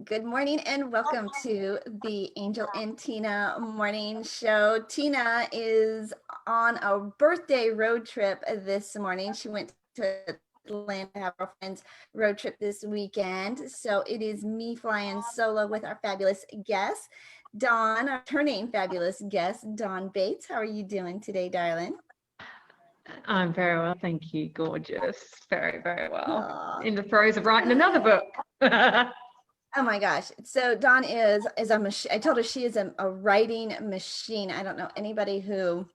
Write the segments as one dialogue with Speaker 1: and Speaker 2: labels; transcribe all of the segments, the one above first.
Speaker 1: Good morning and welcome to the Angel and Tina morning show. Tina is on a birthday road trip this morning. She went to Atlanta to have our friends road trip this weekend. So it is me flying solo with our fabulous guest, Dawn, our turning fabulous guest, Dawn Bates. How are you doing today, darling?
Speaker 2: I'm very well, thank you. Gorgeous. Very, very well.
Speaker 1: Aw.
Speaker 2: In the throes of writing another book.
Speaker 1: Oh my gosh. So Dawn is a machine. I told her she is a writing machine. I don't know anybody who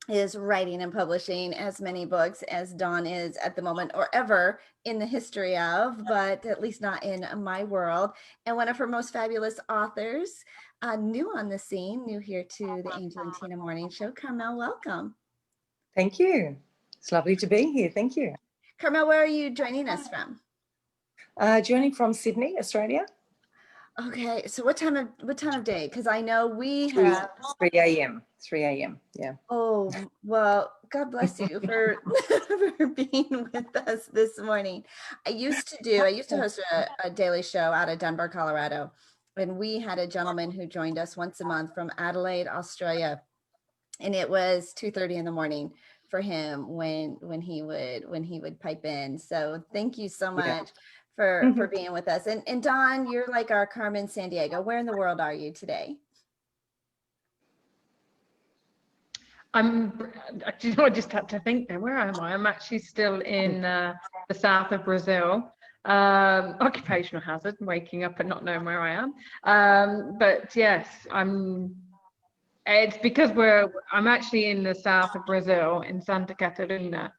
Speaker 1: is writing and publishing as many books as Dawn is at the moment or ever in the history of, but at least not in my world. And one of her most fabulous authors, new on the scene, new here to the Angel and Tina Morning Show. Carmel, welcome.
Speaker 3: Thank you. It's lovely to be here. Thank you.
Speaker 1: Carmel, where are you joining us from?
Speaker 3: Joining from Sydney, Australia.
Speaker 1: Okay, so what time of day? Because I know we have
Speaker 3: 3 a.m. 3 a.m. Yeah.
Speaker 1: Oh, well, God bless you for for being with us this morning. I used to host a daily show out of Denver, Colorado, and we had a gentleman who joined us once a month from Adelaide, Australia, and it was 2:30 in the morning for him when he would pipe in. So thank you so much for being with us. And Dawn, you're like our Carmen Sandiego. Where in the world are you today?
Speaker 2: I just had to think then, where am I? I'm actually still in the south of Brazil. Occupational hazard, waking up and not knowing where I am. But yes, it's because I'm actually in the south of Brazil in Santa Catarina.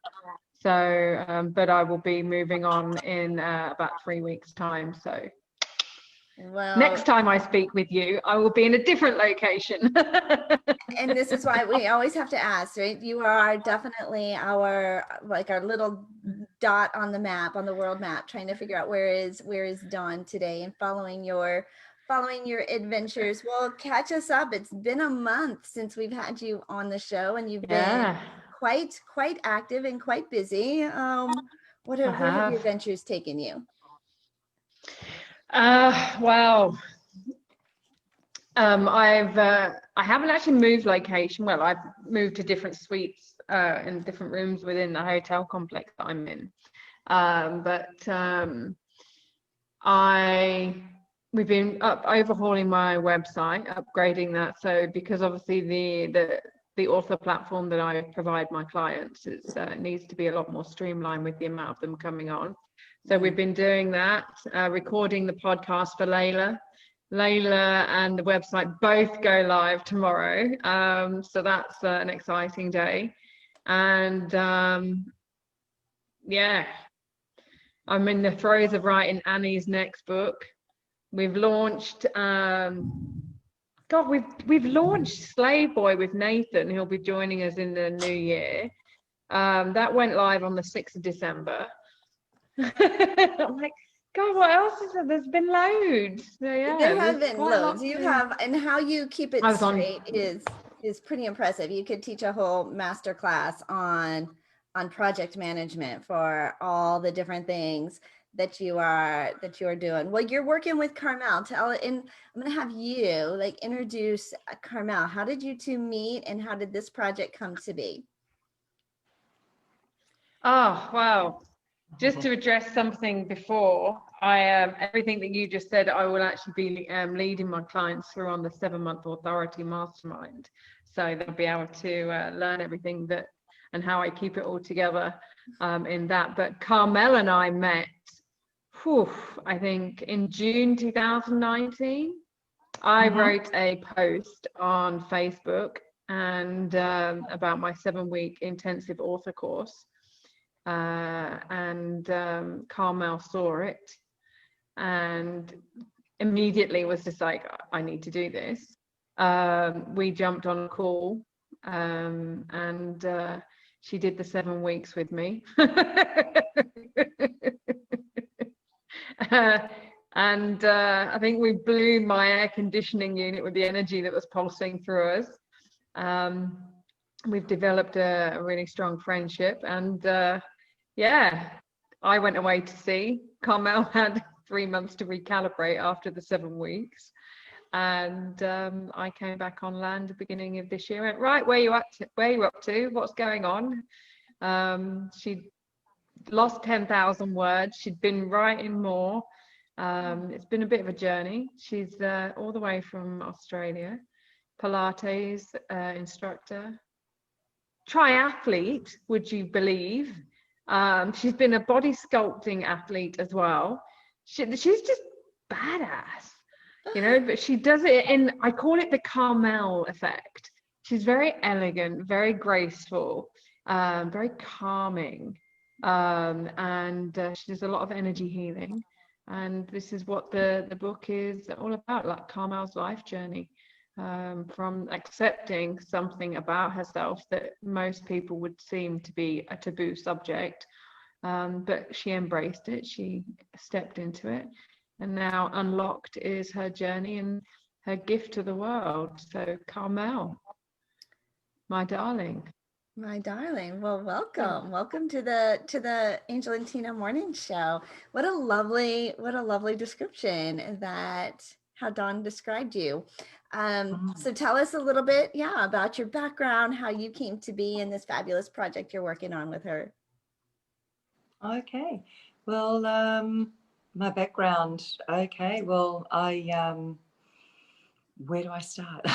Speaker 2: So, but I will be moving on in about 3 weeks' time. So
Speaker 1: Well,
Speaker 2: next time I speak with you, I will be in a different location.
Speaker 1: and this is why we always have to ask, right? You are definitely our little dot on the map, on the world map, trying to figure out where is Dawn today and following your adventures. Well, catch us up. It's been a month since we've had you on the show, and you've been quite active and quite busy. Where have your adventures taken you?
Speaker 2: Well, I haven't actually moved location. Well, I've moved to different suites in different rooms within the hotel complex that I'm in. We've been overhauling my website, upgrading that. So because obviously the author platform that I provide my clients needs to be a lot more streamlined with the amount of them coming on. So we've been doing that, recording the podcast for Layla. Layla and the website both go live tomorrow. So that's an exciting day. And yeah, I'm in the throes of writing Annie's next book. We've launched, we've launched Slave Boy with Nathan, who'll be joining us in the new year. That went live on the 6th of December. I'm like, God, what else is there? There's been loads. So, yeah,
Speaker 1: there have been loads. You have, and how you keep it straight is pretty impressive. You could teach a whole master class on project management for all the different things that you are doing. Well, you're working with Carmel. And I'm going to have you introduce Carmel. How did you two meet, and how did this project come to be?
Speaker 2: Oh, wow. Just to address something before, everything that you just said, I will actually be leading my clients through on the 7-month authority mastermind. So they'll be able to learn everything and how I keep it all together in that. But Carmel and I met, I think in June 2019. I wrote a post on Facebook and about my 7-week intensive author course. And Carmel saw it and immediately was just like, I need to do this. We jumped on a call and she did the 7 weeks with me. And I think we blew my air conditioning unit with the energy that was pulsing through us. We've developed a really strong friendship, and yeah, I went away to sea. Carmel had 3 months to recalibrate after the 7 weeks. And I came back on land at the beginning of this year. Went, right, where you up to? What's going on? She lost 10,000 words. She'd been writing more. It's been a bit of a journey. She's all the way from Australia, Pilates instructor, triathlete, would you believe? She's been a body sculpting athlete as well. She's just badass, you know, but she does it in, I call it the Carmel effect. She's very elegant, very graceful, very calming, and she does a lot of energy healing. And this is what the book is all about, like Carmel's life journey, from accepting something about herself that most people would seem to be a taboo subject. But she embraced it, she stepped into it, and now unlocked is her journey and her gift to the world. So Carmel, my darling.
Speaker 1: My darling, well, welcome to the Angel and Tina Morning Show. What a lovely description that how Dawn described you. So tell us a little bit, about your background, how you came to be in this fabulous project you're working on with her.
Speaker 3: Okay, well, my background. Okay, well, where do I start?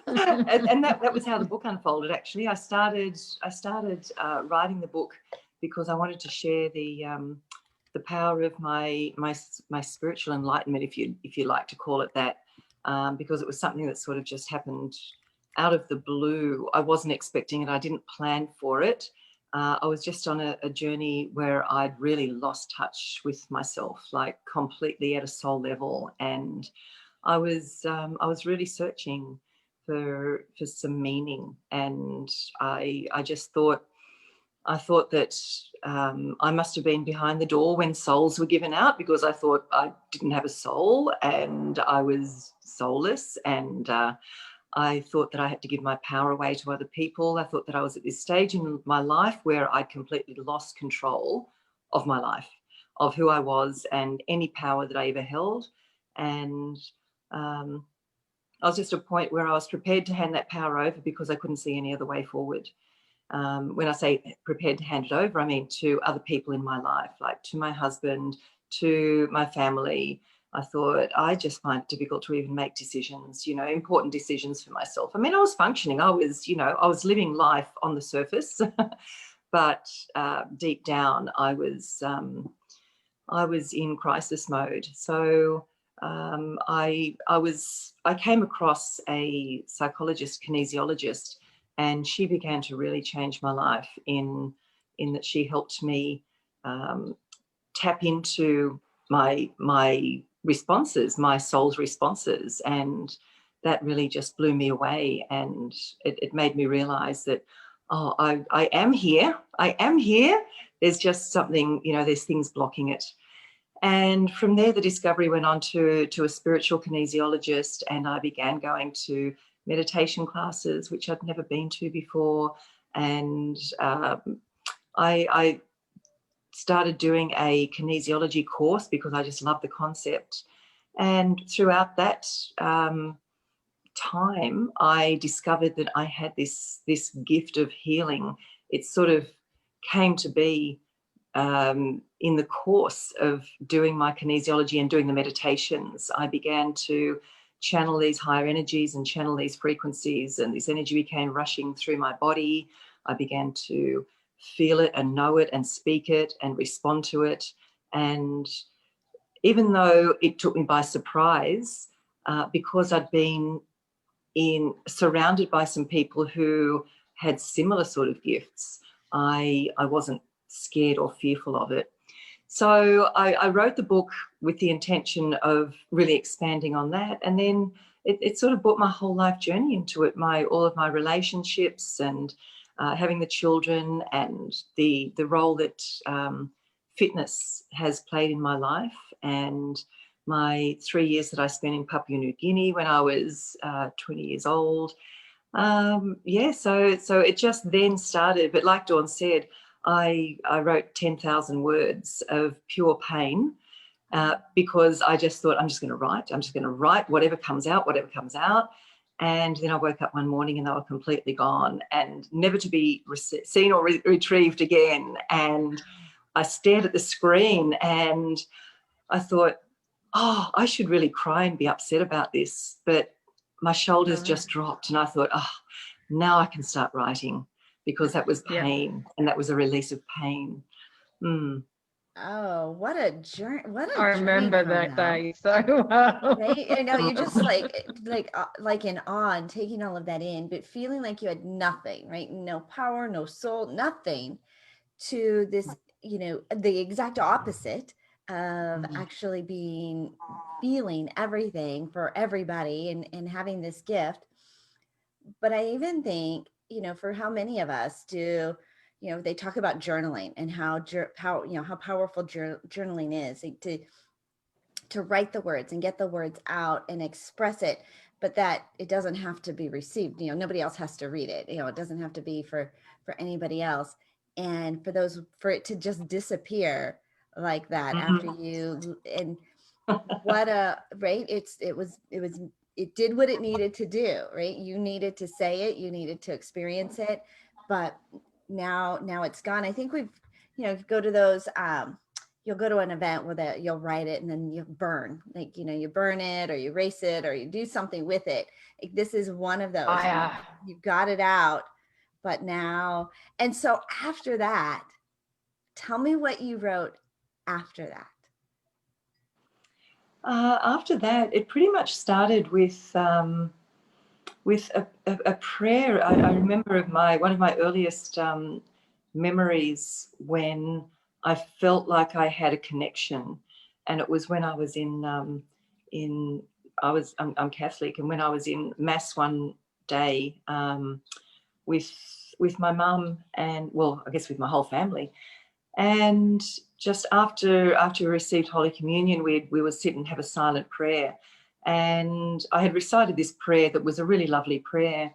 Speaker 3: and that was how the book unfolded. Actually, I started writing the book because I wanted to share the power of my spiritual enlightenment, if you like to call it that, because it was something that sort of just happened out of the blue. I wasn't expecting it. I didn't plan for it. I was just on a journey where I'd really lost touch with myself, like completely at a soul level, and I was really searching for some meaning, and I thought that I must have been behind the door when souls were given out, because I thought I didn't have a soul and I was soulless, and I thought that I had to give my power away to other people. I thought that I was at this stage in my life where I completely lost control of my life, of who I was and any power that I ever held. And I was just at a point where I was prepared to hand that power over because I couldn't see any other way forward. When I say prepared to hand it over, I mean to other people in my life, like to my husband, to my family. I thought, I just find it difficult to even make decisions, important decisions for myself. I mean, I was functioning. I was living life on the surface, but deep down, I was in crisis mode. So I came across a psychologist, kinesiologist, and she began to really change my life in that she helped me tap into my responses, my soul's responses, and that really just blew me away. And it made me realize that, I am here. There's just something, there's things blocking it. And from there, the discovery went on to a spiritual kinesiologist, and I began going to meditation classes, which I'd never been to before. And I started doing a kinesiology course because I just loved the concept. And throughout that time, I discovered that I had this gift of healing. It sort of came to be in the course of doing my kinesiology and doing the meditations. I began to channel these higher energies and channel these frequencies, and this energy became rushing through my body. I began to feel it and know it and speak it and respond to it. And even though it took me by surprise, because I'd been surrounded by some people who had similar sort of gifts, I wasn't scared or fearful of it. So I wrote the book with the intention of really expanding on that. And then it sort of brought my whole life journey into it, all of my relationships, and having the children, and the role that fitness has played in my life, and my 3 years that I spent in Papua New Guinea when I was 20 years old. So it just then started. But like Dawn said, I wrote 10,000 words of pure pain because I just thought, I'm just going to write whatever comes out. And then I woke up one morning and they were completely gone and never to be seen or retrieved again. And I stared at the screen and I thought, oh, I should really cry and be upset about this. But my shoulders just dropped and I thought, oh, now I can start writing, because that was pain and that was a release of pain.
Speaker 1: Oh, what a journey!
Speaker 2: I remember that day so well.
Speaker 1: Right? I know, you just like in awe and taking all of that in, but feeling like you had nothing, right? No power, no soul, nothing, to this, the exact opposite of actually feeling everything for everybody and having this gift. But I even think, for how many of us do, they talk about journaling and how powerful journaling is, like, to write the words and get the words out and express it, but that it doesn't have to be received. Nobody else has to read it. It doesn't have to be for anybody else. And for it to just disappear like that after you, and right. It did what it needed to do, right? You needed to say it, you needed to experience it, but now it's gone. I think go to those, you'll go to an event where you'll write it and then you burn, you burn it or you erase it or you do something with it. Like, this is one of those. You got it out, but now, and so after that, tell me what you wrote after that.
Speaker 3: After that, it pretty much started with a prayer. I remember one of my earliest memories when I felt like I had a connection, and it was when I was I'm Catholic, and when I was in Mass one day with my mum and, well, I guess with my whole family. And just after we received Holy Communion, we would sit and have a silent prayer. And I had recited this prayer that was a really lovely prayer.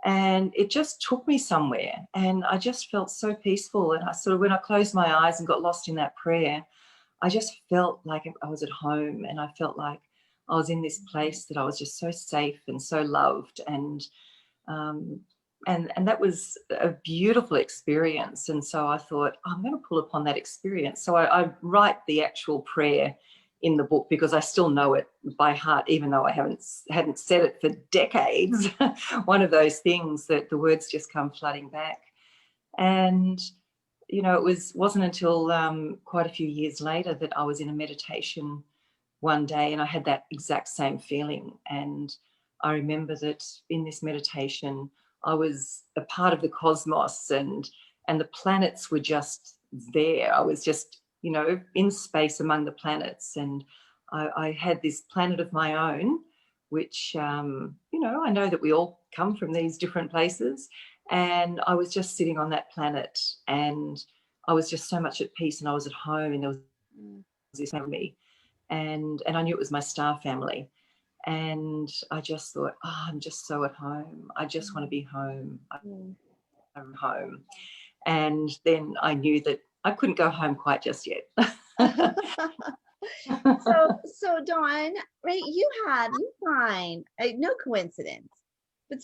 Speaker 3: And it just took me somewhere. And I just felt so peaceful. And when I closed my eyes and got lost in that prayer, I just felt like I was at home. And I felt like I was in this place that I was just so safe and so loved. And that was a beautiful experience. And so I thought, I'm going to pull upon that experience. So I write the actual prayer in the book because I still know it by heart, even though I hadn't said it for decades. One of those things that the words just come flooding back. And, it wasn't until quite a few years later that I was in a meditation one day and I had that exact same feeling. And I remember that in this meditation, I was a part of the cosmos and the planets were just there. I was just, in space among the planets. And I had this planet of my own, which, I know that we all come from these different places. And I was just sitting on that planet and I was just so much at peace and I was at home and there was this family. And I knew it was my star family. And I just thought, I'm just so at home. I just want to be home. I'm home. And then I knew that I couldn't go home quite just yet.
Speaker 1: So Dawn, right, you find, no coincidence, but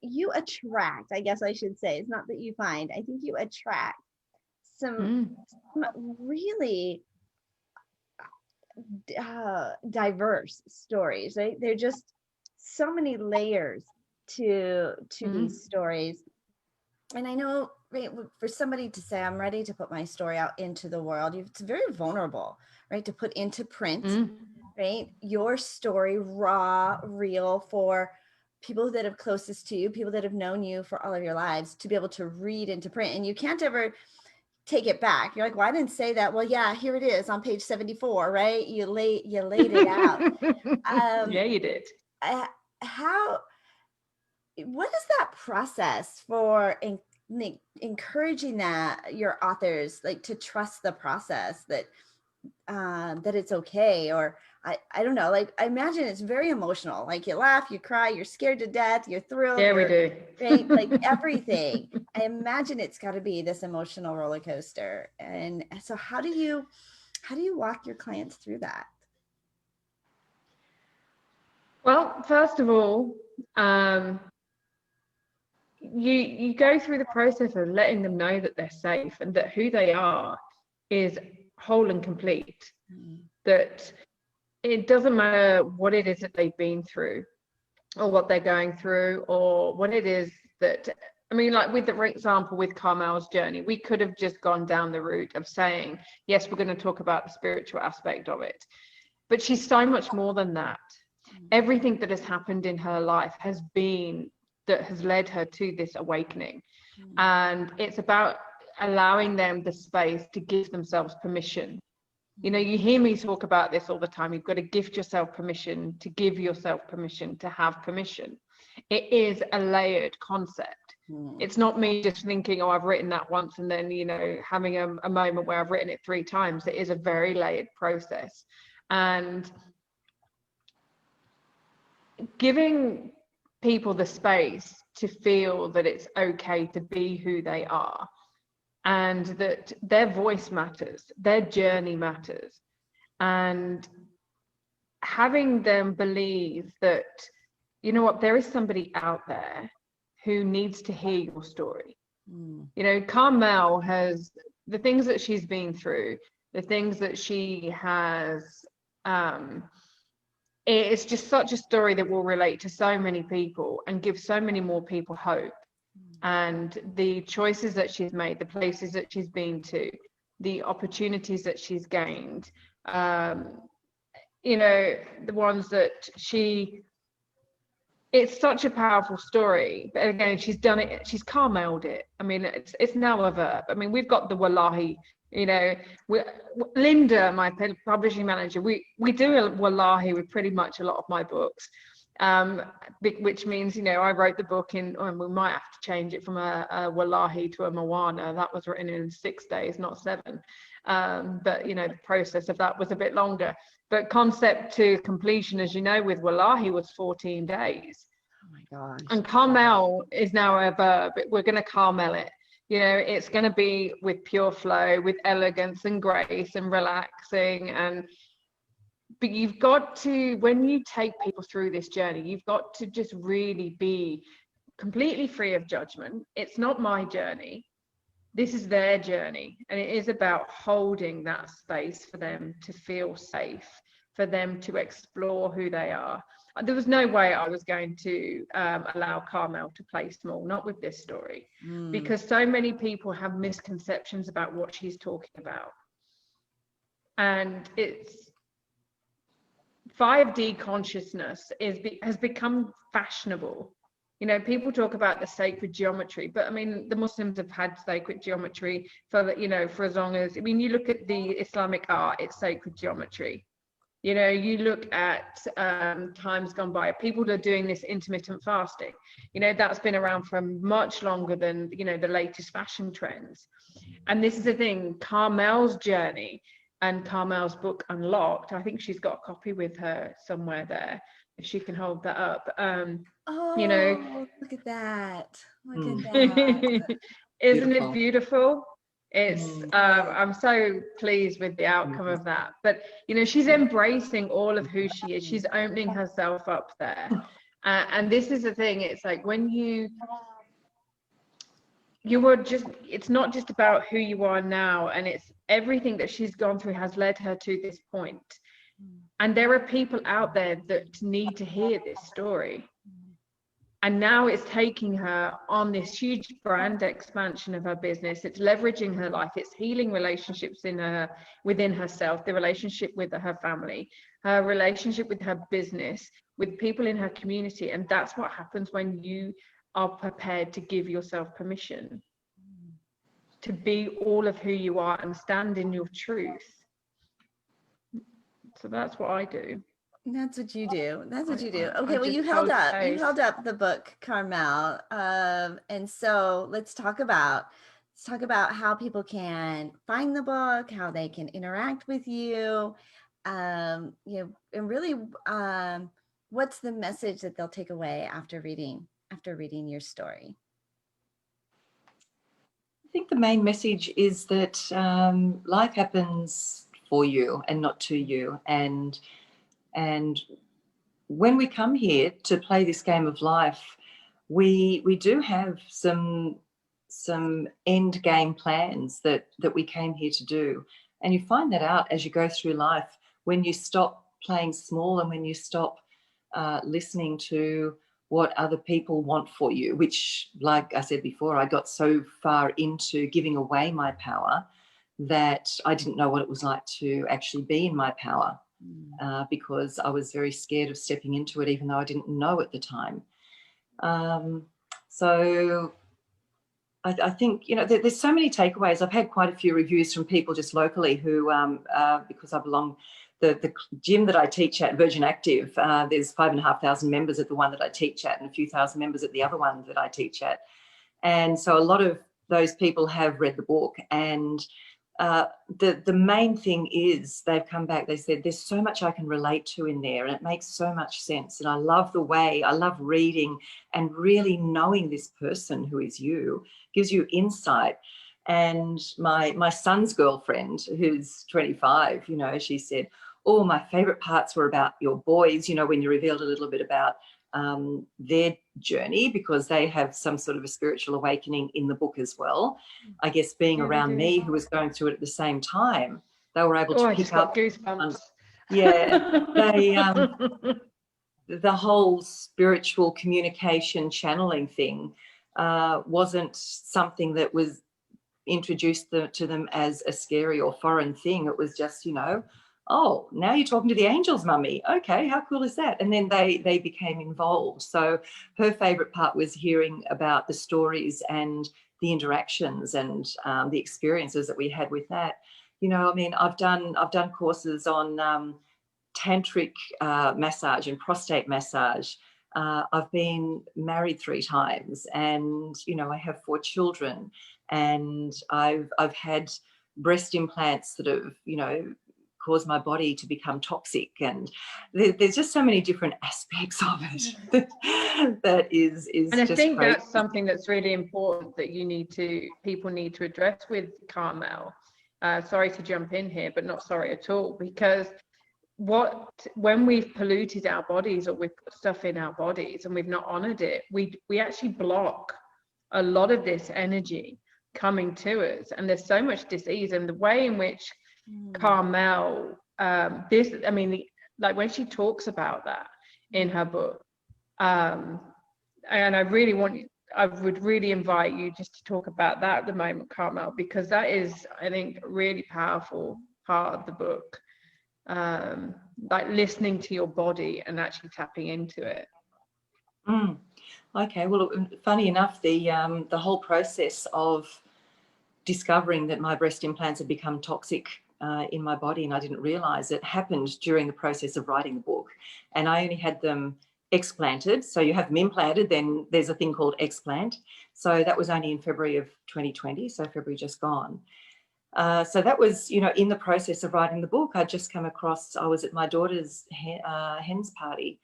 Speaker 1: you attract, I guess I should say, it's not that you find, I think you attract some really diverse stories, right? There are just so many layers to these stories. And I know, right, for somebody to say, I'm ready to put my story out into the world, it's very vulnerable, right? To put into print, right? Your story, raw, real, for people that are closest to you, people that have known you for all of your lives, to be able to read into print. And you can't ever take it back. You're like, well, I didn't say that. Well, yeah, here it is on page 74, right? You laid it out.
Speaker 2: Yeah, you did.
Speaker 1: What is that process for encouraging your authors, like, to trust the process, that it's okay? Or I don't know, like, I imagine it's very emotional. Like, you laugh, you cry, you're scared to death, you're thrilled.
Speaker 2: Yeah, we do.
Speaker 1: Right? Like, everything. I imagine it's got to be this emotional roller coaster. And so how do you How do you walk your clients through that?
Speaker 2: Well, first of all, you go through the process of letting them know that they're safe and that who they are is whole and complete. That it doesn't matter what it is that they've been through or what they're going through or what it is that, I mean, like with the, for example, with Carmel's journey, we could have just gone down the route of saying, yes, we're going to talk about the spiritual aspect of it. But she's so much more than that. Everything that has happened in her life has been that has led her to this awakening. And it's about allowing them the space to give themselves permission. You know, you hear me talk about this all the time. You've got to gift yourself permission, to give yourself permission, to have permission. It is a layered concept. It's not me just thinking, oh, I've written that once and then, you know, having a moment where I've written it 3 times. It is a very layered process. And giving people the space to feel that it's okay to be who they are and that their voice matters, their journey matters, and having them believe that, you know what, there is somebody out there who needs to hear your story. You know, Carmel has the things that she's been through, the things that she has, it's just such a story that will relate to so many people and give so many more people hope. And the choices that she's made, the places that she's been to, the opportunities that she's gained, you know, the ones that it's such a powerful story. But again, she's done it, she's Carmeled it. I mean, it's now a verb. I mean, we've got the wallahi, you know, Linda, my publishing manager, we do a wallahi with pretty much a lot of my books, which means, you know, I wrote the book and we might have to change it from a wallahi to a mawana. That was written in 6 days, not 7. But, you know, the process of that was a bit longer. But concept to completion, as you know, with wallahi was 14 days.
Speaker 1: Oh my gosh.
Speaker 2: And Carmel is now a verb. We're going to Carmel it. You know, it's going to be with pure flow, with elegance and grace and relaxing. But you've got to, when you take people through this journey, you've got to just really be completely free of judgment. It's not my journey. This is their journey. And it is about holding that space for them to feel safe, for them to explore who they are. There was no way I was going to allow Carmel to play small, not with this story, because so many people have misconceptions about what she's talking about. And it's 5D consciousness has become fashionable. You know, people talk about the sacred geometry, but I mean, the Muslims have had sacred geometry for, you know, for as long as, I mean, you look at the Islamic art, it's sacred geometry. You know, you look at times gone by, people are doing this intermittent fasting. You know, that's been around for much longer than, you know, the latest fashion trends. And this is the thing, Carmel's journey and Carmel's book Unlocked, I think she's got a copy with her somewhere there, if she can hold that up.
Speaker 1: Oh,
Speaker 2: you know,
Speaker 1: look at that. Look at that.
Speaker 2: Isn't it beautiful? It's
Speaker 1: Yeah.
Speaker 2: I'm so pleased with the outcome of that. But you know, she's embracing all of who she is. She's opening herself up there. And this is the thing, it's like when you were just, it's not just about who you are now, and it's everything that she's gone through has led her to this point. And there are people out there that need to hear this story. And now it's taking her on this huge brand expansion of her business. It's leveraging her life. It's healing relationships within herself, the relationship with her family, her relationship with her business, with people in her community. And that's what happens when you are prepared to give yourself permission to be all of who you are and stand in your truth. So that's what I do.
Speaker 1: That's what you do. That's what you do.
Speaker 2: I
Speaker 1: Okay, well, you
Speaker 2: just
Speaker 1: held
Speaker 2: hold
Speaker 1: up. You
Speaker 2: space.
Speaker 1: held up the book, Carmel. And so let's talk about how people can find the book, how they can interact with you, you know, and really, what's the message that they'll take away after reading your story?
Speaker 3: I think the main message is that life happens for you and not to you. And when we come here to play this game of life, we do have some end game plans that we came here to do. And you find that out as you go through life, when you stop playing small and when you stop listening to what other people want for you, which, like I said before, I got so far into giving away my power that I didn't know what it was like to actually be in my power, because I was very scared of stepping into it, even though I didn't know at the time. So I think, you know, there's so many takeaways. I've had quite a few reviews from people just locally who, because I belong, the gym that I teach at, Virgin Active, there's 5,500 members at the one that I teach at and a few thousand members at the other one that I teach at. And so a lot of those people have read the book, and the main thing is they've come back, they said, there's so much I can relate to in there and it makes so much sense. And I love the way, I love reading and really knowing this person who is you, gives you insight. And my son's girlfriend, who's 25, you know, she said, oh, my favorite parts were about your boys, you know, when you revealed a little bit about their journey, because they have some sort of a spiritual awakening in the book as well. I guess being around me, who was going through it at the same time, they were able to pick up
Speaker 2: goosebumps.
Speaker 3: Yeah, they the whole spiritual communication channeling thing wasn't something that was introduced to them as a scary or foreign thing. It was just, you know, oh, now you're talking to the angels, mummy. Okay, how cool is that? And then they became involved. So her favourite part was hearing about the stories and the interactions and the experiences that we had with that. You know, I mean, I've done courses on tantric massage and prostate massage. I've been married 3 times, and you know, I have 4 children, and I've had breast implants that have, you know, caused my body to become toxic, and there's just so many different aspects of it that is
Speaker 2: and I
Speaker 3: just
Speaker 2: think
Speaker 3: crazy.
Speaker 2: that's something that's really important that people need to address with Carmel. Sorry to jump in here, but not sorry at all, because when we've polluted our bodies or we've put stuff in our bodies and we've not honored it, we actually block a lot of this energy coming to us, and there's so much disease. And the way in which Carmel, like when she talks about that in her book, and I would really invite you just to talk about that at the moment, Carmel, because that is, I think, a really powerful part of the book. Like listening to your body and actually tapping into it.
Speaker 3: Okay, well, funny enough, the whole process of discovering that my breast implants had become toxic in my body, and I didn't realise it, happened during the process of writing the book. And I only had them explanted. So you have them implanted, then there's a thing called explant. So that was only in February of 2020, so February just gone. So that was, you know, in the process of writing the book, I'd just come across, I was at my daughter's hen's party,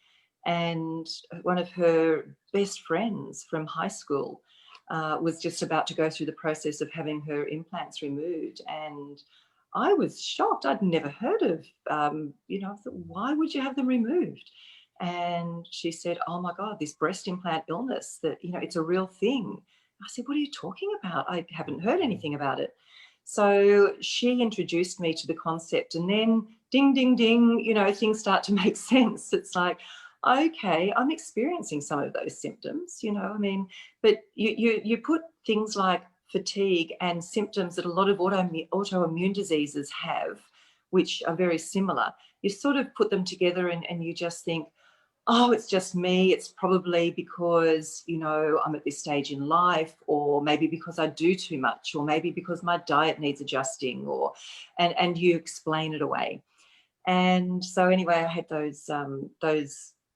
Speaker 3: and one of her best friends from high school was just about to go through the process of having her implants removed. And I was shocked. I'd never heard of, you know, I thought, why would you have them removed? And she said, oh my God, this breast implant illness, that, you know, it's a real thing. I said, what are you talking about? I haven't heard anything about it. So she introduced me to the concept, and then ding, ding, ding, you know, things start to make sense. It's like, okay, I'm experiencing some of those symptoms, you know, I mean, but you put things like fatigue and symptoms that a lot of autoimmune diseases have, which are very similar. You sort of put them together and you just think, oh, it's just me. It's probably because, you know, I'm at this stage in life, or maybe because I do too much, or maybe because my diet needs adjusting, or, and you explain it away. And so anyway, I had those,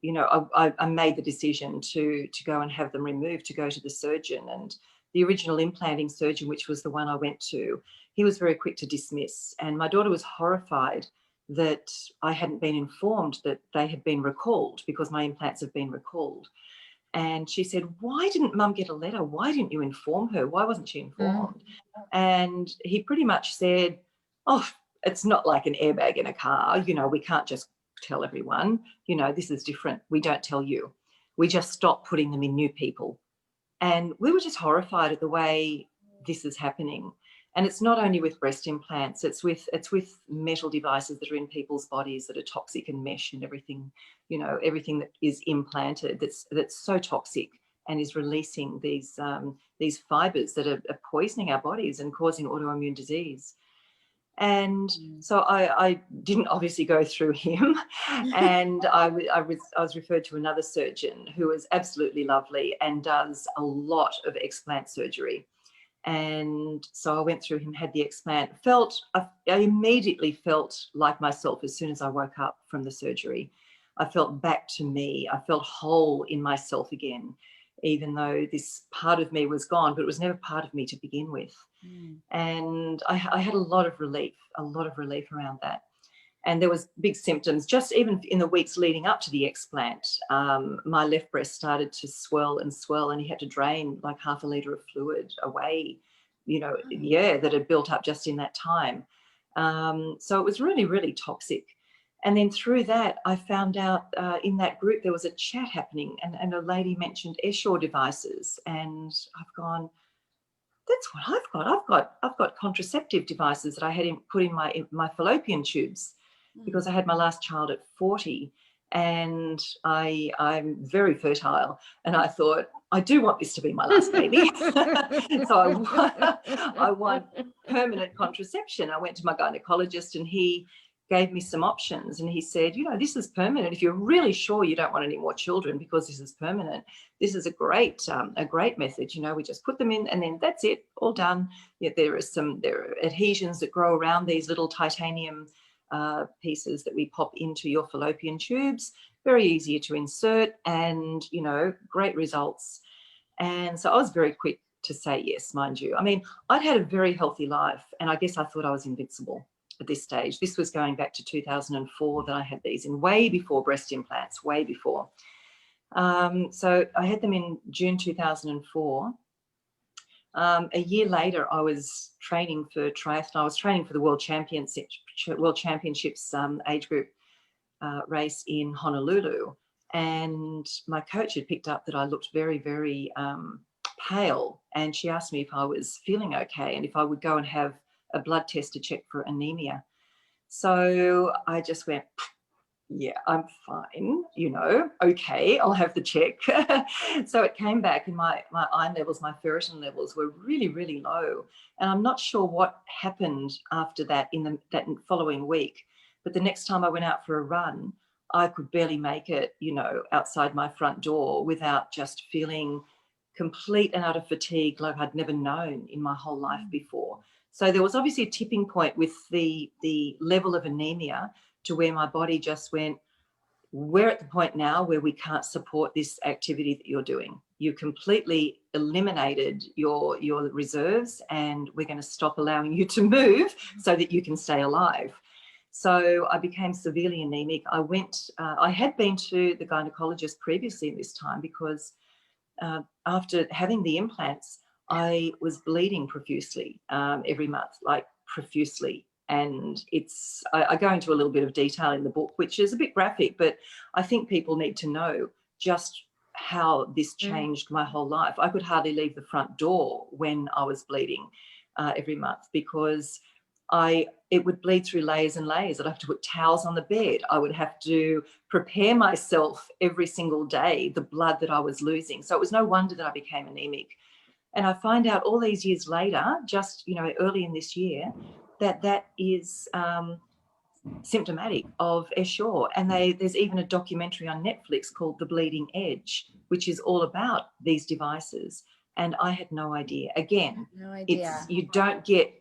Speaker 3: you know, I made the decision to go and have them removed, to go to the surgeon. And the original implanting surgeon, which was the one I went to, he was very quick to dismiss. And my daughter was horrified that I hadn't been informed that they had been recalled, because my implants have been recalled. And she said, why didn't Mum get a letter? Why didn't you inform her? Why wasn't she informed? And he pretty much said, oh, it's not like an airbag in a car. You know, we can't just tell everyone, you know, this is different. We don't tell you. We just stop putting them in new people. And we were just horrified at the way this is happening. And it's not only with breast implants, it's with metal devices that are in people's bodies that are toxic, and mesh and everything, you know, everything that is implanted that's so toxic and is releasing these fibers that are poisoning our bodies and causing autoimmune disease. And so I didn't obviously go through him, and I was referred to another surgeon who is absolutely lovely and does a lot of explant surgery. And so I went through him, had the explant, I immediately felt like myself as soon as I woke up from the surgery. I felt back to me. I felt whole in myself again, even though this part of me was gone, but it was never part of me to begin with. And I had a lot of relief around that. And there was big symptoms, just even in the weeks leading up to the explant. My left breast started to swell, and he had to drain like half a litre of fluid away, you know, that had built up just in that time. So it was really, really toxic. And then through that, I found out in that group there was a chat happening, and a lady mentioned Airshore devices, and I've gone, that's what I've got. I've got contraceptive devices that I had put in my fallopian tubes because I had my last child at 40, and I'm very fertile, and I thought, I do want this to be my last baby. So I want permanent contraception. I went to my gynecologist, and he gave me some options, and he said, you know, this is permanent. If you're really sure you don't want any more children because this is permanent, this is a great method. You know, we just put them in, and then that's it, all done. Yeah, there are adhesions that grow around these little titanium pieces that we pop into your fallopian tubes. Very easy to insert, and, you know, great results. And so I was very quick to say yes, mind you. I mean, I'd had a very healthy life, and I guess I thought I was invincible at this stage. This was going back to 2004 that I had these, in way before breast implants, way before. So I had them in June 2004. A year later, I was training for triathlon. I was training for the World Championships age group race in Honolulu. And my coach had picked up that I looked very, very pale. And she asked me if I was feeling okay and if I would go and have a blood test to check for anemia. So I just went, yeah, I'm fine, you know, okay, I'll have the check. So it came back, and my iron levels, my ferritin levels were really, really low. And I'm not sure what happened after that that following week. But the next time I went out for a run, I could barely make it, you know, outside my front door without just feeling complete and utter fatigue like I'd never known in my whole life before. So there was obviously a tipping point with the level of anemia, to where my body just went, we're at the point now where we can't support this activity that you're doing. You completely eliminated your reserves, and we're going to stop allowing you to move so that you can stay alive. So I became severely anemic. I had been to the gynecologist previously this time because after having the implants, I was bleeding profusely every month, like profusely. And I go into a little bit of detail in the book, which is a bit graphic, but I think people need to know just how this changed my whole life. I could hardly leave the front door when I was bleeding every month, because it would bleed through layers and layers. I'd have to put towels on the bed. I would have to prepare myself every single day, the blood that I was losing. So it was no wonder that I became anemic. And I find out all these years later, just, you know, early in this year, that is symptomatic of Airshore. And there's even a documentary on Netflix called The Bleeding Edge, which is all about these devices. And I had no idea. Again,
Speaker 1: No idea.
Speaker 3: You don't get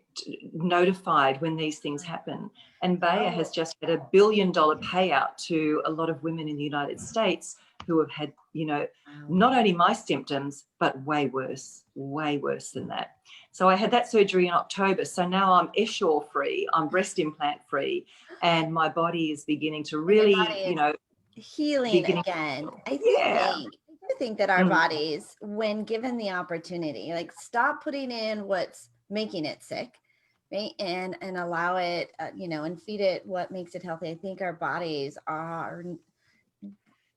Speaker 3: notified when these things happen. And Bayer has just had $1 billion payout to a lot of women in the United States who have had, you know, not only my symptoms, but way worse than that. So I had that surgery in October. So now I'm Airshore free, I'm breast implant free, and my body is beginning to really, you know,
Speaker 1: healing again. I think that our bodies, when given the opportunity, like, stop putting in what's making it sick right? And allow it, and feed it what makes it healthy. I think our bodies are,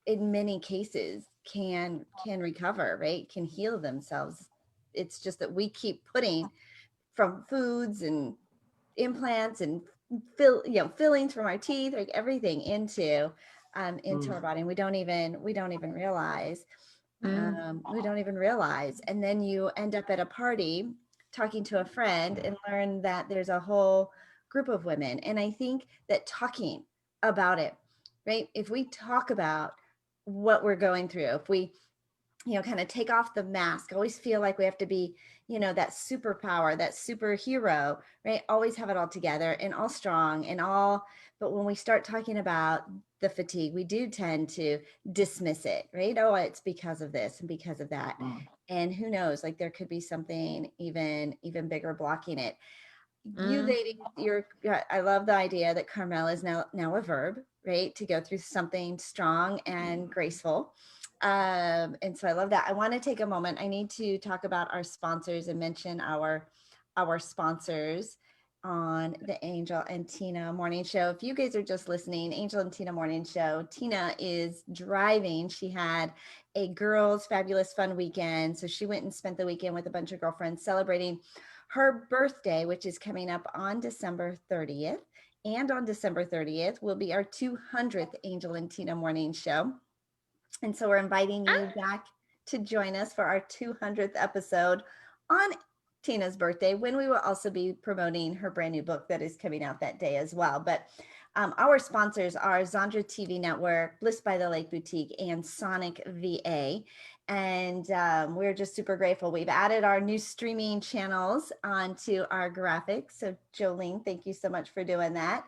Speaker 1: in many cases, can recover, right? Can heal themselves. It's just that we keep putting from foods and implants and fillings from our teeth, like everything into our body. And we don't even realize. We don't even realize. And then you end up at a party talking to a friend and learn that there's a whole group of women. And I think that talking about it, right? If we talk about what we're going through, if we kind of take off the mask, always feel like we have to be, that superpower, that superhero, right? Always have it all together and all strong and all. But when we start talking about the fatigue, we do tend to dismiss it, right? Oh, it's because of this and because of that. And who knows, like there could be something even bigger blocking it. You ladies, I love the idea that Carmel is now a verb, right? To go through something strong and graceful. And so I love that. I want to take a moment. I need to talk about our sponsors and mention our sponsors on the Angel and Tina Morning Show. If you guys are just listening, Angel and Tina Morning Show, Tina is driving. She had a girls' fabulous fun weekend. So she went and spent the weekend with a bunch of girlfriends celebrating her birthday, which is coming up on December 30th. And on December 30th will be our 200th Angel and Tina Morning Show. And so we're inviting you back to join us for our 200th episode on Tina's birthday, when we will also be promoting her brand new book that is coming out that day as well. But our sponsors are Zandra TV Network, Bliss by the Lake Boutique, and Sonic VA. And we're just super grateful. We've added our new streaming channels onto our graphics. So Jolene, thank you so much for doing that.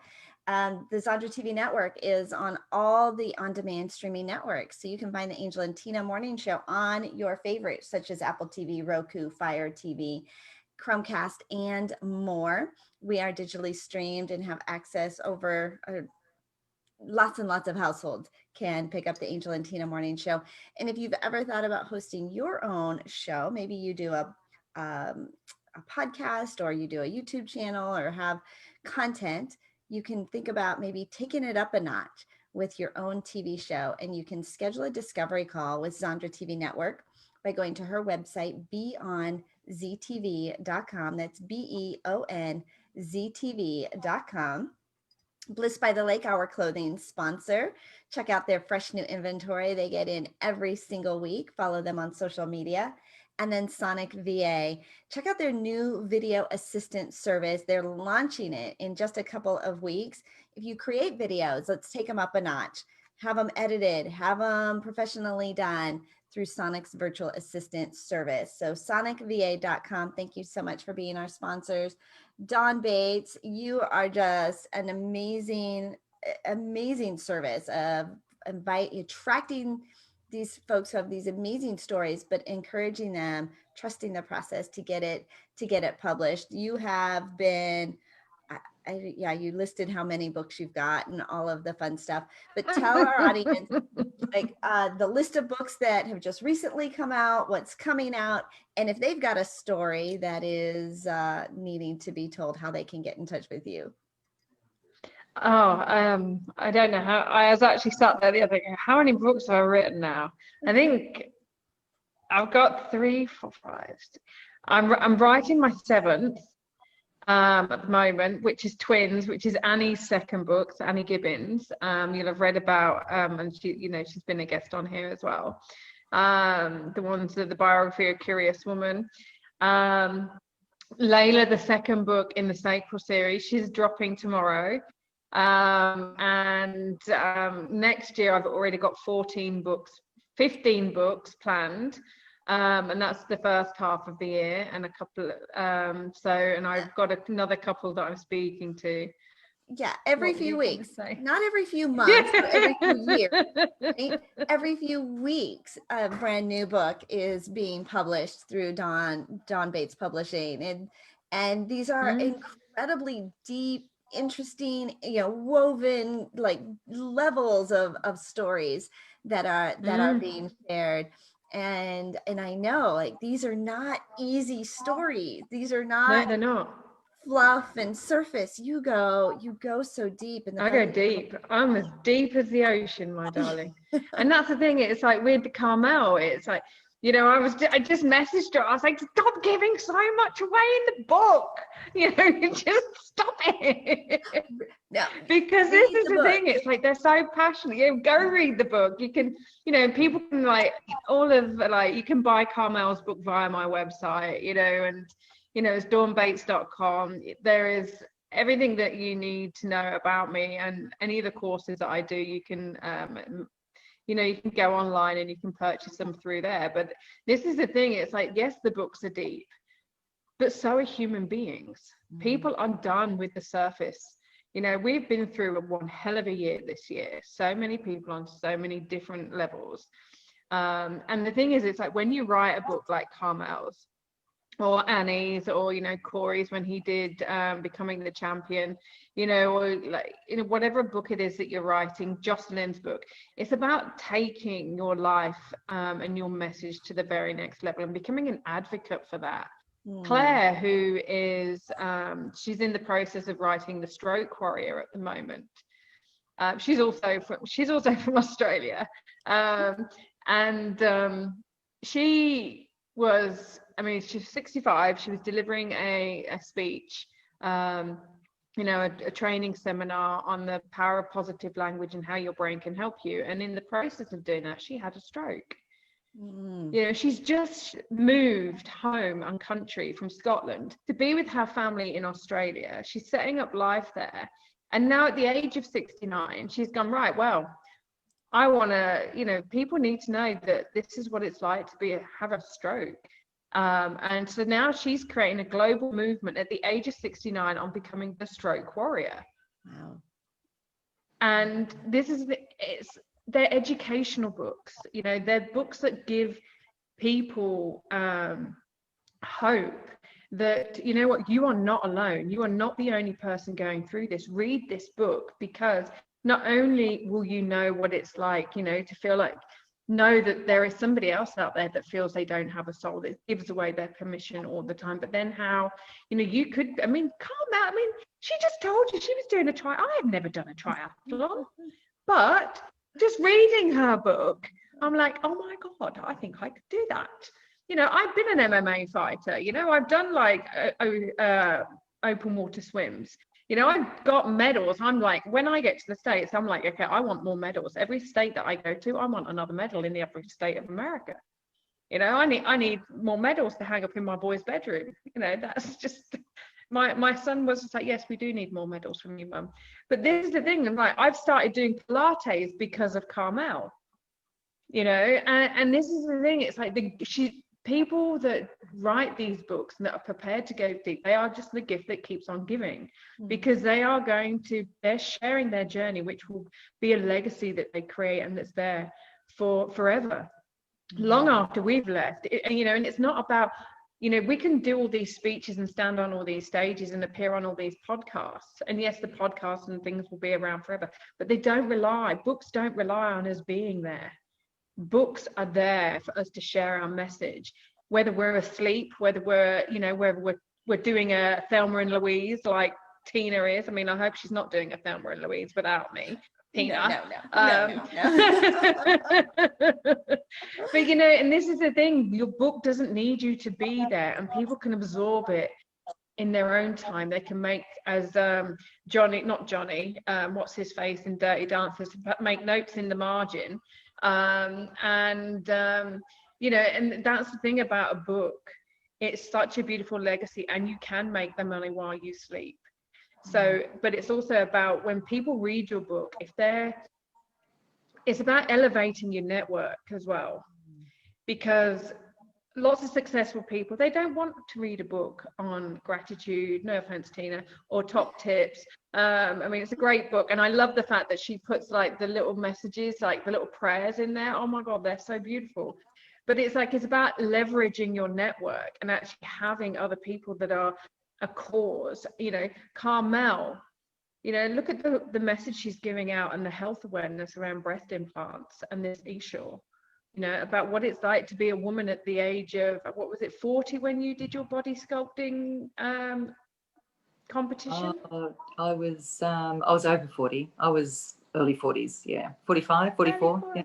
Speaker 1: The Zandra TV Network is on all the on-demand streaming networks. So you can find the Angel and Tina Morning Show on your favorites, such as Apple TV, Roku, Fire TV, Chromecast, and more. We are digitally streamed and have access over lots and lots of households can pick up the Angel and Tina Morning Show. And if you've ever thought about hosting your own show, maybe you do a podcast, or you do a YouTube channel, or have content, you can think about maybe taking it up a notch with your own TV show. And you can schedule a discovery call with Zandra TV Network by going to her website, beonztv.com. That's beonztv.com. Bliss by the Lake, our clothing sponsor. Check out their fresh new inventory. They get in every single week. Follow them on social media. And then Sonic VA. Check out their new video assistant service. They're launching it in just a couple of weeks. If you create videos, let's take them up a notch. Have them edited, have them professionally done through Sonic's virtual assistant service. So sonicva.com. Thank you so much for being our sponsors. Dawn Bates, you are just an amazing service of attracting these folks who have these amazing stories, but encouraging them, trusting the process to get it published. You have been, you listed how many books you've got and all of the fun stuff, but tell our audience like the list of books that have just recently come out, what's coming out, and if they've got a story that is needing to be told, how they can get in touch with you.
Speaker 2: I don't know how. I was actually sat there the other day. How many books have I written now? I think I've got 3, 4, 5. I'm writing my 7th at the moment, which is Twins, which is Annie's second book, so Annie Gibbons. You'll have read about, and she's been a guest on here as well. The biography of Curious Woman. Layla, the second book in the Sacral series, she's dropping tomorrow. Next year I've already got 15 books planned. And that's the first half of the year, and a couple and I've got another couple that I'm speaking to.
Speaker 1: Yeah, every few weeks, not every few months, but every few years, right? Every few weeks, a brand new book is being published through Dawn Bates Publishing, and these are incredibly deep, interesting, woven like levels of stories that are being shared. And I know, like, these are not easy stories. These are not.
Speaker 2: No, they're not.
Speaker 1: fluff and surface. You go so deep in the
Speaker 2: I go deep. I'm as deep as the ocean, my darling. And that's the thing. It's like with Carmel, it's like, you know, I just messaged her. I was like, stop giving so much away in the book. You know, just stop it.
Speaker 1: No,
Speaker 2: Because this
Speaker 1: read
Speaker 2: is
Speaker 1: the
Speaker 2: the thing. It's like they're so passionate. You know, go read the book. You can, you know, people can like you can buy Carmel's book via my website, you know, and you know, it's dawnbates.com. There is everything that you need to know about me, and any of the courses that I do, you can you know, you can go online and you can purchase them through there. But this is the thing, it's like, yes, the books are deep, but so are human beings. People are done with the surface. You know, we've been through one hell of a year this year, so many people on so many different levels, and the thing is, it's like when you write a book like Carmel's or Annie's, or you know, Corey's when he did Becoming the Champion, you know, or like, you know, whatever book it is that you're writing, Jocelyn's book, it's about taking your life and your message to the very next level and becoming an advocate for that. Claire, who is she's in the process of writing The Stroke Warrior at the moment. She's also from Australia, and she was, I mean, she's 65. She was delivering a speech, you know, a training seminar on the power of positive language and how your brain can help you. And in the process of doing that, she had a stroke. You know, she's just moved home and country from Scotland to be with her family in Australia. She's setting up life there. And now at the age of 69, she's gone, right, well, I want to, you know, people need to know that this is what it's like to have a stroke. And so now she's creating a global movement at the age of 69 on becoming the stroke warrior.
Speaker 1: Wow.
Speaker 2: And this is they're educational books, you know, they're books that give people hope that, you know what, you are not alone. You are not the only person going through this. Read this book, because not only will you know what it's like, you know, to feel like, know that there is somebody else out there that feels they don't have a soul, that gives away their permission all the time, but then how, you know, you could, I mean, Carmel, I mean, she just told you she was doing a I have never done a triathlon, but just reading her book, I'm like, oh my God, I think I could do that. You know, I've been an MMA fighter, you know, I've done like open water swims. You know, I've got medals. I'm like, when I get to the States, I'm like, okay, I want more medals. Every state that I go to, I want another medal in every state of America. You know, I need more medals to hang up in my boy's bedroom. You know, that's just, my son was just like, yes, we do need more medals from you, Mum. But this is the thing, I'm like, I've started doing Pilates because of Carmel. You know, and this is the thing, it's like people that write these books and that are prepared to go deep, they are just the gift that keeps on giving, because they're sharing their journey, which will be a legacy that they create and that's there for forever, long after we've left. You know, and it's not about, you know, we can do all these speeches and stand on all these stages and appear on all these podcasts, and yes, the podcasts and things will be around forever, but books don't rely on us being there. Books are there for us to share our message, whether we're asleep, whether we're, you know, whether we're doing a Thelma and Louise like Tina is. I mean, I hope she's not doing a Thelma and Louise without me, Tina. No. But you know, and this is the thing, your book doesn't need you to be there, and people can absorb it in their own time. They can make, as Johnny, what's his face in Dirty Dancers, make notes in the margin. You know, and that's the thing about a book, it's such a beautiful legacy, and you can make the money while you sleep. So, but it's also about when people read your book, it's about elevating your network as well, because lots of successful people, they don't want to read a book on gratitude, no offense Tina, or top tips. I mean, it's a great book, and I love the fact that she puts like the little messages, like the little prayers in there. Oh my God, they're so beautiful. But it's like, it's about leveraging your network and actually having other people that are a cause. You know, Carmel, you know, look at the message she's giving out and the health awareness around breast implants and this issue, you know, about what it's like to be a woman at the age of, what was it, 40 when you did your body sculpting competition?
Speaker 3: I was over 40. I was early 40s, yeah. 45, 44. Yeah.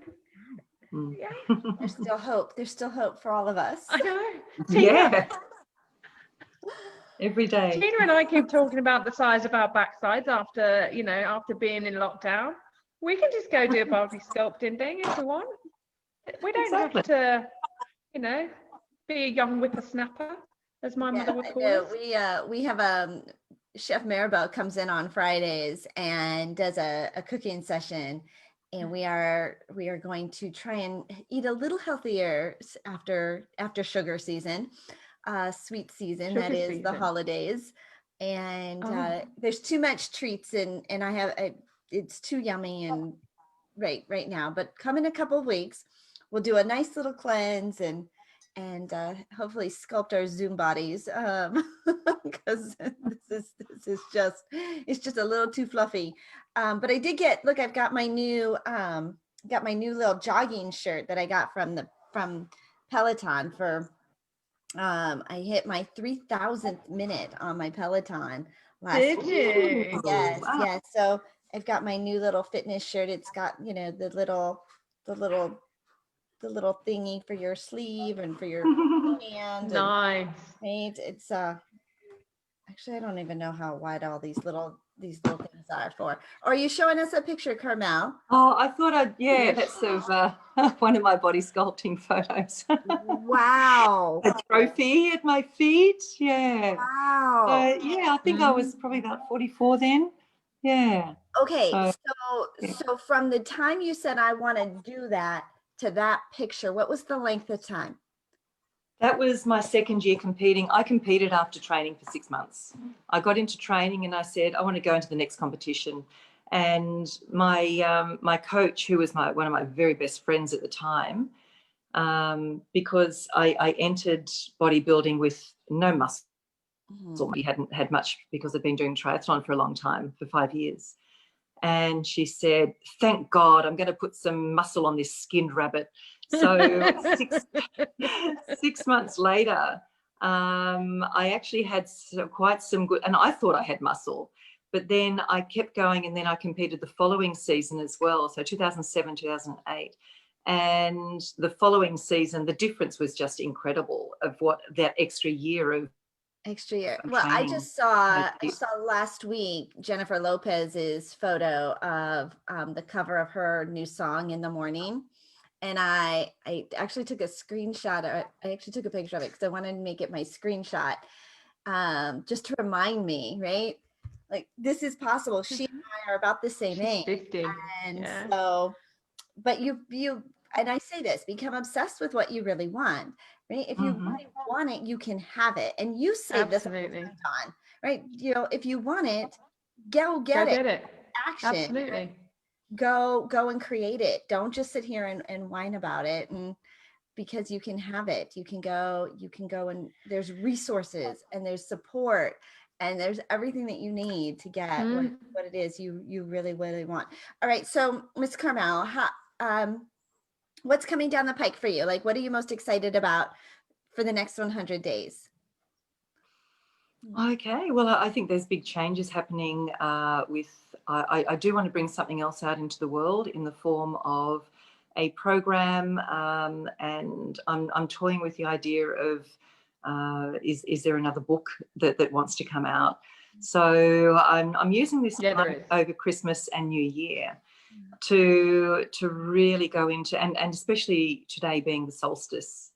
Speaker 3: Mm.
Speaker 2: Yeah,
Speaker 1: There's still hope. There's still hope for all of us.
Speaker 2: I know. Tina,
Speaker 3: Yeah. Every day.
Speaker 2: Tina and I keep talking about the size of our backsides after, you know, after being in lockdown. We can just go do a body sculpting thing if we want. We don't
Speaker 3: Exactly.
Speaker 2: have to, you know, be a young whippersnapper, as my mother would call us.
Speaker 1: We have Chef Maribel comes in on Fridays and does a cooking session, and we are going to try and eat a little healthier after sugar season, sweet season,
Speaker 2: Sugar
Speaker 1: that is the
Speaker 2: season.
Speaker 1: holidays, and
Speaker 2: Oh.
Speaker 1: there's too much treats, and it's too yummy and right now, but come in a couple of weeks, we'll do a nice little cleanse and hopefully sculpt our Zoom bodies, because this is just, it's just a little too fluffy. But I did look, I've got my new little jogging shirt that I got from Peloton for, I hit my 3,000th minute on my Peloton last
Speaker 2: Did
Speaker 1: week.
Speaker 2: you?
Speaker 1: Yes,
Speaker 3: Wow.
Speaker 1: yes. So I've got my new little fitness shirt. It's got, you know, the little thingy for your sleeve and for your hand.
Speaker 2: Nice.
Speaker 1: And right, it's actually, I don't even know how wide all these little things are for. Or are you showing us a picture, Carmel?
Speaker 3: Oh, I thought
Speaker 2: Yes.
Speaker 3: that's of one of my body sculpting photos.
Speaker 1: Wow.
Speaker 3: A trophy at my feet. Yeah.
Speaker 1: Wow.
Speaker 3: Yeah, I think I was probably about 44 then. Yeah.
Speaker 1: Okay,
Speaker 3: yeah.
Speaker 1: so from the time you said I want to do that to that picture, what was the length of time?
Speaker 3: That was my second year competing. I competed after training for 6 months. I got into training and I said, I want to go into the next competition. And my coach, who was one of my very best friends at the time, because I entered bodybuilding with no muscle. We hadn't had much because I'd been doing triathlon for a long time, for 5 years. And she said, thank God, I'm going to put some muscle on this skinned rabbit. So 6 months later, I actually had quite some good, and I thought I had muscle, but then I kept going, and then I competed the following season as well. So 2007, 2008. And the following season, the difference was just incredible of what that extra year of
Speaker 1: Well, I
Speaker 3: training.
Speaker 1: just saw last week Jennifer Lopez's photo of the cover of her new song In the Morning, and I actually took a screenshot. I actually took a picture of it because I wanted to make it my screenshot, just to remind me, right? Like, this is possible. She and I are about the same age,
Speaker 2: 50.
Speaker 1: and
Speaker 2: Yeah.
Speaker 1: so, but you and I say this, become obsessed with what you really want, right? If you really want it, you can have it. And you say this all the time, right? You know, if you want it, go get it. Action.
Speaker 2: Absolutely.
Speaker 1: Go and create it. Don't just sit here and whine about it. And because you can have it, you can go and there's resources and there's support and there's everything that you need to get what it is you really, really want. All right. So Ms. Carmel, what's coming down the pike for you? Like, what are you most excited about for the next 100 days?
Speaker 3: Okay, well, I think there's big changes happening I do want to bring something else out into the world in the form of a program, and I'm toying with the idea of is there another book that wants to come out? So I'm using this time over Christmas and New Year to really go into, and especially today being the solstice,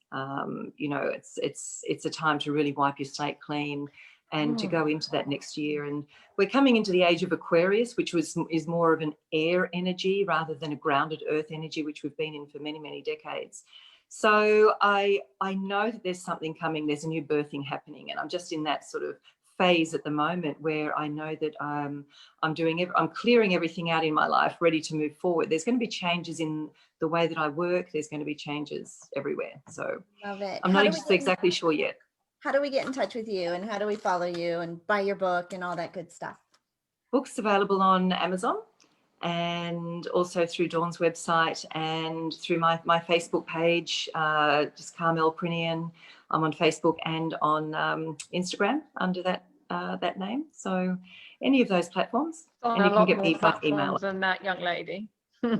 Speaker 3: you know, it's a time to really wipe your slate clean and to go into that next year. And we're coming into the age of Aquarius, which is more of an air energy rather than a grounded earth energy, which we've been in for many, many decades. So I know that there's something coming, there's a new birthing happening, and I'm just in that sort of phase at the moment where I know that I'm clearing everything out in my life, ready to move forward. There's going to be changes in the way that I work. There's going to be changes everywhere. So
Speaker 1: love it.
Speaker 3: I'm not exactly sure yet.
Speaker 1: How do we get in touch with you, and how do we follow you and buy your book and all that good stuff?
Speaker 3: Books available on Amazon and also through Dawn's website and through my Facebook page, just Carmel Crinnion. I'm on Facebook and on Instagram under that that name. So any of those platforms,
Speaker 2: It's on
Speaker 3: and
Speaker 2: a
Speaker 3: you can
Speaker 2: lot
Speaker 3: get
Speaker 2: more
Speaker 3: me by email.
Speaker 2: platforms than that young lady.
Speaker 3: Mhm.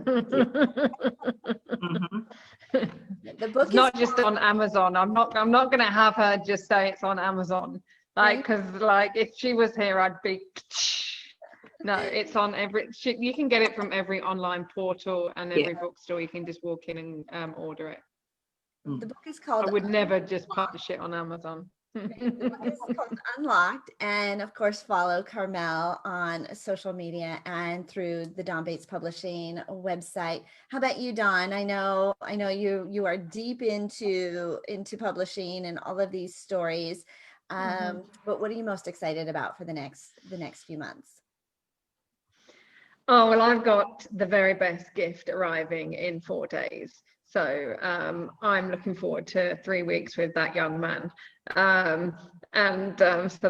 Speaker 1: The book
Speaker 2: It's
Speaker 1: is
Speaker 2: not just on Amazon. I'm not going to have her just say it's on Amazon. Like, because like if she was here, I'd be. No, it's on you can get it from every online portal and every bookstore. You can just walk in and order it.
Speaker 1: the book is called
Speaker 2: I would never just publish it on Amazon.
Speaker 1: The book is called Unlocked, and of course follow Carmel on social media and through the Dawn Bates Publishing website. How about you, Dawn? I know you are deep into publishing and all of these stories. But what are you most excited about for the next few months?
Speaker 2: Oh, well, I've got the very best gift arriving in 4 days. So I'm looking forward to 3 weeks with that young man. So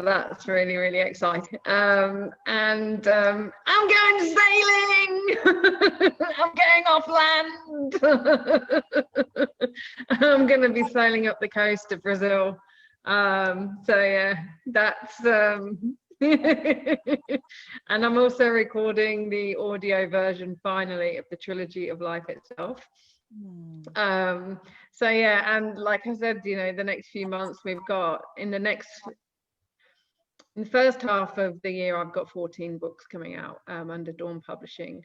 Speaker 2: that's really, really exciting. I'm going sailing. I'm going off land. I'm going to be sailing up the coast of Brazil. So yeah, that's and I'm also recording the audio version finally of the trilogy of life itself. So yeah, and like I said, you know, the next few months we've got in the first half of the year, I've got 14 books coming out under Dawn Publishing.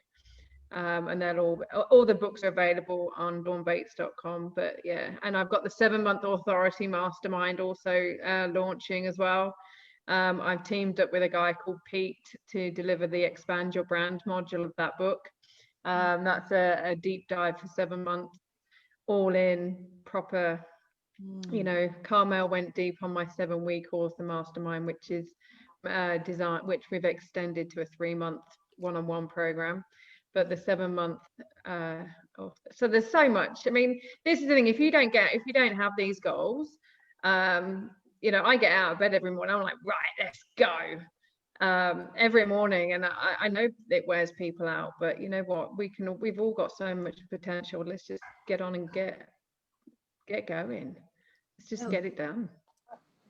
Speaker 2: And they're all the books are available on dawnbates.com. But yeah, and I've got the 7-month authority mastermind also launching as well. I've teamed up with a guy called Pete to deliver the Expand Your Brand module of that book. That's a deep dive for 7 months, all in proper. You know, Carmel went deep on my 7-week author mastermind, which is design, which we've extended to a 3-month one-on-one program. But the 7-month, so there's so much. I mean, this is the thing. If you don't have these goals, you know, I get out of bed every morning. I'm like, right, let's go. Every morning, and I know it wears people out, but you know what? We've all got so much potential. Let's just get on and get going. Let's just get it done.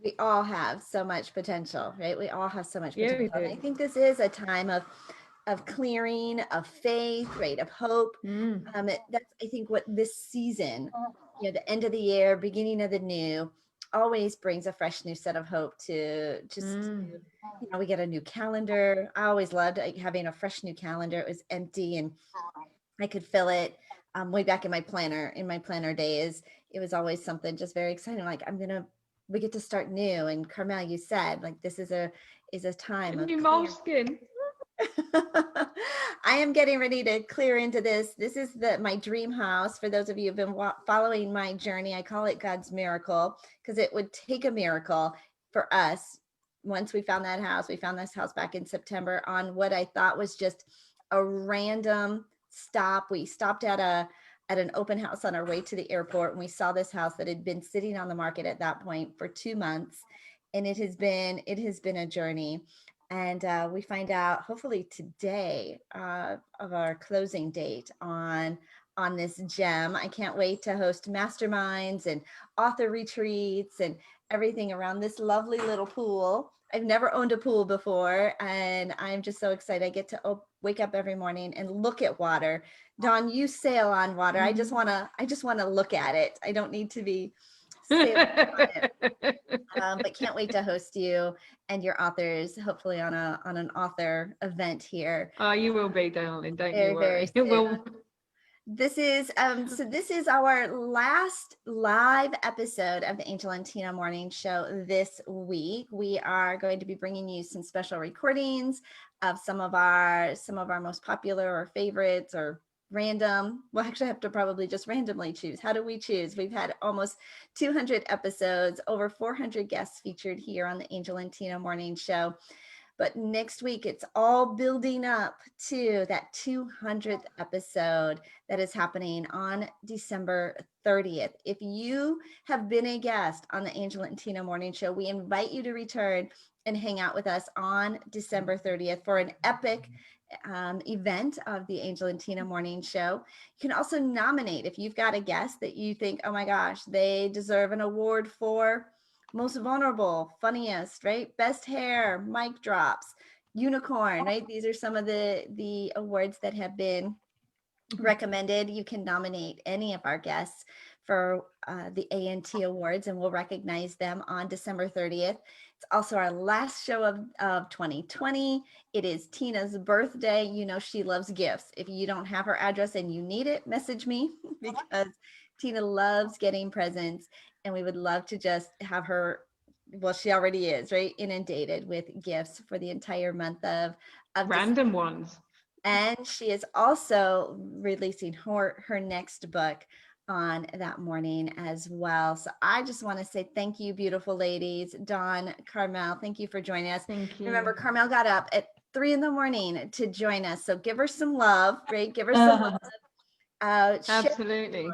Speaker 1: We all have so much potential, right? We all have so much
Speaker 2: Yeah,
Speaker 1: potential.
Speaker 2: we do.
Speaker 1: And I think this is a time of clearing, of faith, right? Of hope. That's, I think, what this season, you know, the end of the year, beginning of the new, always brings a fresh new set of hope to just, you know, we get a new calendar. I always loved having a fresh new calendar. It was empty and I could fill it. Way back in my planner days, it was always something just very exciting. Like we get to start new. And Carmel, you said, like, this is a time of
Speaker 2: new moleskin.
Speaker 1: I am getting ready to clear into this. This is my dream house. For those of you who've been following my journey, I call it God's miracle, because it would take a miracle for us. Once we found this house back in September on what I thought was just a random stop. We stopped at an open house on our way to the airport, and we saw this house that had been sitting on the market at that point for 2 months, and it has been a journey. And we find out hopefully today of our closing date on this gem. I can't wait to host masterminds and author retreats and everything around this lovely little pool. I've never owned a pool before, and I'm just so excited. I get to wake up every morning and look at water. Dawn, you sail on water. I just want to look at it. I don't need to be sailing on it. But can't wait to host you and your authors, hopefully on an author event here.
Speaker 2: Oh, you will be, darling. Don't
Speaker 1: Very,
Speaker 2: you worry.
Speaker 1: very
Speaker 2: We'll...
Speaker 1: This is this is our last live episode of the Angel and Tina Morning Show this week. We are going to be bringing you some special recordings of some of our most popular or favorites or random. We'll actually have to probably just randomly choose. How do we choose? We've had almost 200 episodes, over 400 guests featured here on the Angel and Tina Morning Show. But next week, it's all building up to that 200th episode that is happening on December 30th. If you have been a guest on the Angel and Tina Morning Show, we invite you to return and hang out with us on December 30th for an epic event of the Angel and Tina Morning Show. You can also nominate if you've got a guest that you think, oh my gosh, they deserve an award for most vulnerable, funniest, right? Best hair, mic drops, unicorn, right? These are some of the awards that have been recommended. You can nominate any of our guests for the ANT Awards, and we'll recognize them on December 30th. It's also our last show of 2020. It is Tina's birthday. You know, she loves gifts. If you don't have her address and you need it, message me because Tina loves getting presents, and we would love to just have her, well, she already is, right, inundated with gifts for the entire month of
Speaker 2: Random
Speaker 1: December.
Speaker 2: ones.
Speaker 1: And she is also releasing her next book on that morning as well. So I just want to say thank you, beautiful ladies. Dawn, Carmel, thank you for joining us.
Speaker 2: Thank you.
Speaker 1: Remember, Carmel got up at 3 a.m. to join us. So give her some love, right? Give her some love.
Speaker 2: Absolutely.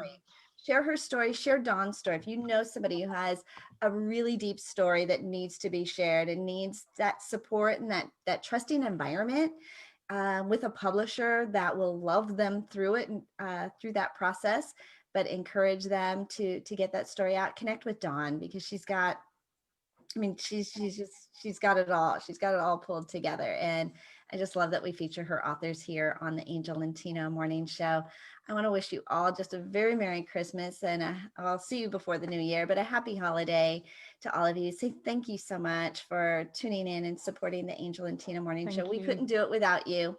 Speaker 1: Share her story, share Dawn's story. If you know somebody who has a really deep story that needs to be shared and needs that support and that trusting environment, with a publisher that will love them through it and through that process, but encourage them to get that story out. Connect with Dawn because she's got, I mean, she's got it all. She's got it all pulled together. And I just love that we feature her authors here on the Angel and Tina Morning Show. I want to wish you all just a very Merry Christmas, and I'll see you before the new year, but a happy holiday to all of you. Say thank you so much for tuning in and supporting the Angel and Tina Morning Show. We couldn't do it without you.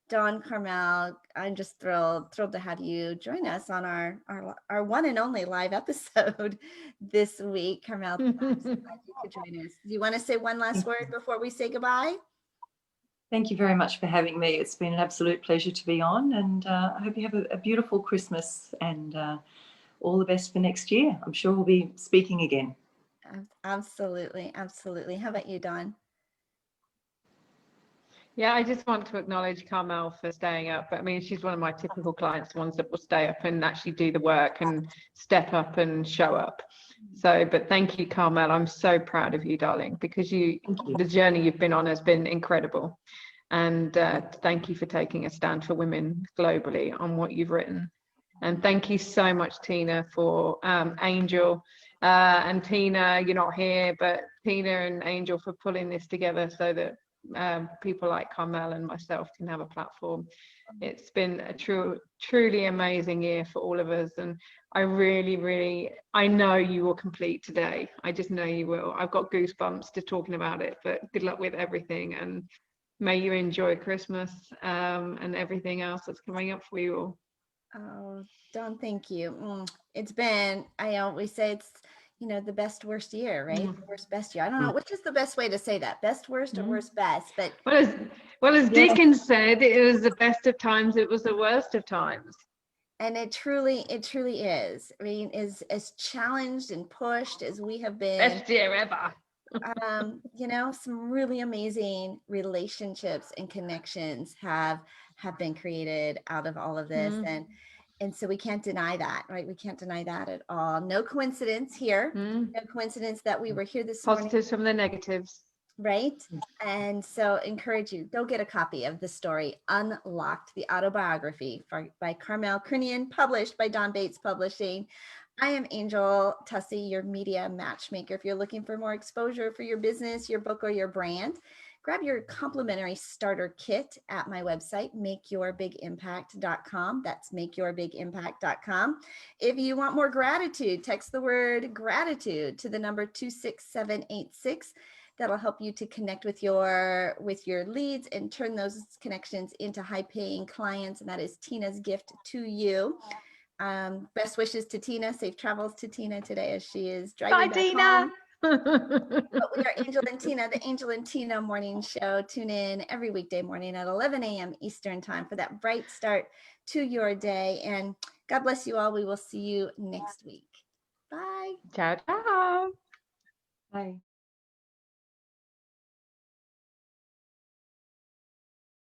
Speaker 1: Dawn, Carmel, I'm just thrilled to have you join us on our one and only live episode this week. Carmel, I'm so glad you could join us. Do you want to say one last word before we say goodbye?
Speaker 3: Thank you very much for having me. It's been an absolute pleasure to be on, and I hope you have a beautiful Christmas and all the best for next year. I'm sure we'll be speaking again.
Speaker 1: Absolutely. Absolutely. How about you, Dawn?
Speaker 2: Yeah, I just want to acknowledge Carmel for staying up. I mean, she's one of my typical clients, the ones that will stay up and actually do the work and step up and show up. So, but thank you, Carmel. I'm so proud of you, darling, because the journey you've been on has been incredible. And thank you for taking a stand for women globally on what you've written. And thank you so much, Tina, for Angel and Tina, you're not here, but Tina and Angel for pulling this together so that people like Carmel and myself can have a platform. It's been a truly amazing year for all of us, and I know you will complete today. I just know you will. I've got goosebumps just talking about it, but good luck with everything, and may you enjoy Christmas and everything else that's coming up for you all.
Speaker 1: Oh, Dawn, thank you. It's been, I always say it's, the best, worst year, right? The worst, best year. I don't know, which is the best way to say that? Best, worst, or worst, best? But
Speaker 2: well, as Dickens said, it was the best of times, it was the worst of times.
Speaker 1: And it truly is. I mean, as challenged and pushed as we have been.
Speaker 2: Best year ever.
Speaker 1: Some really amazing relationships and connections have been created out of all of this. And so we can't deny that, right? We can't deny that at all. No coincidence here. No coincidence that we were here this morning.
Speaker 2: Positives from the negatives.
Speaker 1: Right. And so encourage you, go get a copy of the story Unlocked, the autobiography by Carmel Crinnion, published by Don Bates Publishing. I am Angel Tussey, your media matchmaker. If you're looking for more exposure for your business, your book, or your brand, grab your complimentary starter kit at my website, makeyourbigimpact.com. That's makeyourbigimpact.com. If you want more gratitude, text the word gratitude to the number 26786. That'll help you to connect with your leads and turn those connections into high-paying clients. And that is Tina's gift to you. Best wishes to Tina. Safe travels to Tina today as she is driving back home. But we are Angel and Tina, the Angel and Tina Morning Show. Tune in every weekday morning at 11 a.m. Eastern Time for that bright start to your day. And God bless you all. We will see you next week. Bye.
Speaker 2: Ciao, ciao.
Speaker 3: Bye.